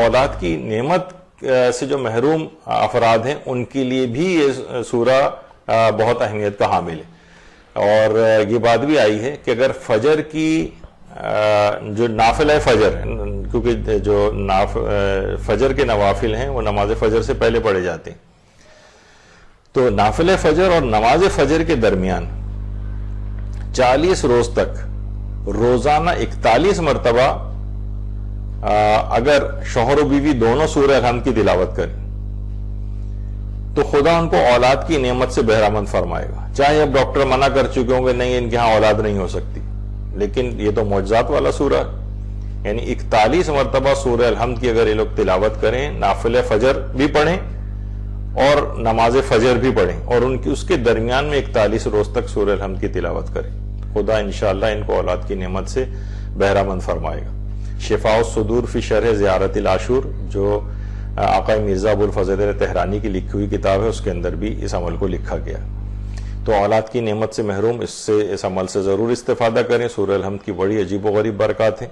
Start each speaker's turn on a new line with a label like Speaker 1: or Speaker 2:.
Speaker 1: اولاد کی نعمت سے جو محروم افراد ہیں ان کے لیے بھی یہ سورہ بہت اہمیت کا حامل ہے. اور یہ بات بھی آئی ہے کہ اگر فجر کی جو نافلہ فجر ہے، کیونکہ جو فجر کے نوافل ہیں وہ نماز فجر سے پہلے پڑھے جاتے ہیں، تو نافلہ فجر اور نماز فجر کے درمیان 40 روز تک روزانہ 41 مرتبہ اگر شوہر و بیوی دونوں سورہ الحمد کی تلاوت کریں تو خدا ان کو اولاد کی نعمت سے بہرامند فرمائے گا. چاہے اب ڈاکٹر منع کر چکے ہوں گے نہیں ان کے ہاں اولاد نہیں ہو سکتی، لیکن یہ تو معجزات والا سورہ ہے. یعنی 41 مرتبہ سورہ الحمد کی اگر یہ لوگ تلاوت کریں، نافلہ فجر بھی پڑھیں اور نماز فجر بھی پڑھیں اور اس کے درمیان میں 41 روز تک سورہ الحمد کی تلاوت کریں، خدا انشاءاللہ ان کو اولاد کی نعمت سے بہرامند فرمائے گا. شفاء الصدور فی شرح زیارت العاشور جو آقا مرزا ابو الفضل تہرانی کی لکھی ہوئی کتاب ہے، اس کے اندر بھی اس عمل کو لکھا گیا. تو اولاد کی نعمت سے محروم اس عمل سے ضرور استفادہ کریں. سورہ الحمد کی بڑی عجیب و غریب برکات ہیں.